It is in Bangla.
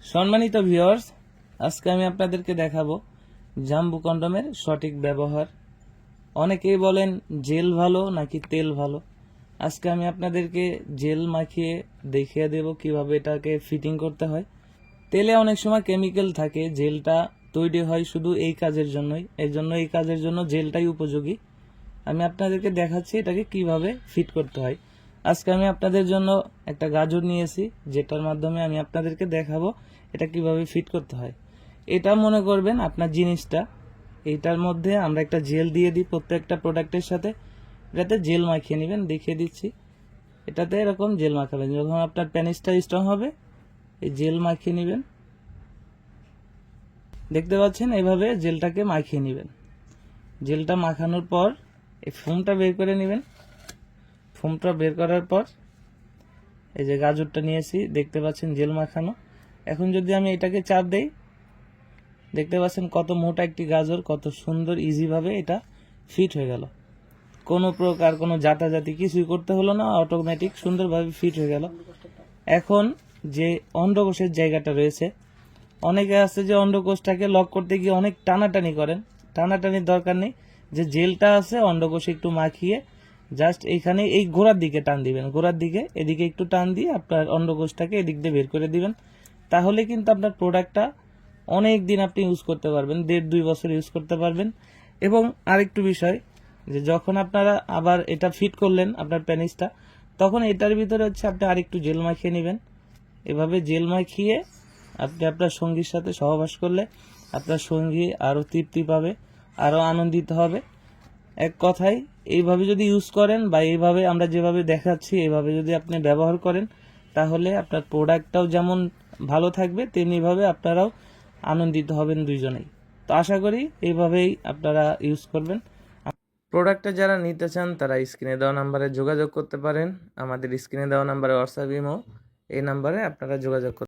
সম্মানিত ভিউয়ার্স, আজকে আমি আপনাদেরকে দেখাবো জাম্বু কন্ডমের সঠিক ব্যবহার। অনেকেই বলেন জেল ভালো নাকি তেল ভালো। আজকে আমি আপনাদেরকে জেল মাখিয়ে দেখিয়ে দেব কিভাবে এটাকে ফিটিং করতে হয়। তেলে অনেক সময় কেমিক্যাল থাকে, জেলটা তৈরি হয় শুধু এই কাজের জন্যই, এই কাজের জন্য জেলটাই উপযোগী। আমি আপনাদেরকে দেখাচ্ছি এটাকে কিভাবে ফিট করতে হয়। আজকে আমি আপনাদের জন্য একটা গাজর নিয়েছি, যেটার মাধ্যমে আমি আপনাদেরকে দেখাবো এটা কিভাবে ফিট করতে হয়। এটা মনে করবেন আপনার জিনিসটা, এইটার মধ্যে আমরা একটা জেল দিয়ে দিই প্রত্যেকটা প্রোডাক্টের সাথে। এটাতে জেল মাখিয়ে নেবেন, দেখিয়ে দিচ্ছি। এটাতে এরকম জেল মাখাবেন, যখন আপনার প্যানিসটা স্ট্রং হবে এই জেল মাখিয়ে নেবেন। দেখতে পাচ্ছেন এইভাবে জেলটাকে মাখিয়ে নেবেন। জেলটা মাখানোর পর এই ফোমটা বের করে নেবেন। ফোমটা বের করার পর এই যে গাজরটা নিয়েছি, দেখতে পাচ্ছেন জেল মাখানো। এখন যদি আমি এটাকে চাপ দেই, দেখতে পাচ্ছেন কত মোটা একটি গাজর, কত সুন্দর ইজিভাবে এটা ফিট হয়ে গেল। কোনো প্রকার কোনো জাতাজাতি কিছুই করতে হলো না, অটোমেটিক সুন্দরভাবে ফিট হয়ে গেল। এখন যে অন্ডকোষের জায়গাটা রয়েছে, অনেকে আছে যে অন্ডকোষটাকে লক করতে গিয়ে অনেক টানাটানি করেন। টানাটানির দরকার নেই, যে জেলটা আছে অন্ডকোষে একটু মাখিয়ে জাস্ট এইখানে এই গোড়ার দিকে টান দিবেন, গোড়ার দিকে এদিকে একটু টান দিয়ে আপনার অন্ডকোষটাকে এদিক দিয়ে বের করে দিবেন। তাহলে কিন্তু আপনার প্রোডাক্টটা অনেক দিন আপনি ইউজ করতে পারবেন, 1.5-2 বছর ইউজ করতে পারবেন। এবং আরেকটু বিষয়, যে যখন আপনারা আবার এটা ফিট করলেন আপনার প্যানিসটা, তখন এটার ভিতরে হচ্ছে আপনি আরেকটু জেল মাখিয়ে নেবেন। এভাবে জেল মাখিয়ে আপনি আপনার সঙ্গীর সাথে সহবাস করলে আপনার সঙ্গী আরও তৃপ্তি পাবে, আরও আনন্দিত হবে। এক কথায় এইভাবে যদি ইউজ করেন বা এইভাবে আমরা যেভাবে দেখাচ্ছি এইভাবে যদি আপনি ব্যবহার করেন, তাহলে আপনার প্রোডাক্টটাও যেমন ভালো থাকবে তেমনিভাবে আপনারাও আনন্দিত হবেন দুইজনেই। তো আশা করি এইভাবেই আপনারা ইউজ করবেন। প্রোডাক্টটা যারা নিতে চান তারা স্ক্রিনে দেওয়া নাম্বারে যোগাযোগ করতে পারেন। আমাদের স্ক্রিনে দেওয়া নাম্বারে হোয়াটসঅ্যাপ, ইমো, এই নাম্বারে আপনারা যোগাযোগ করতে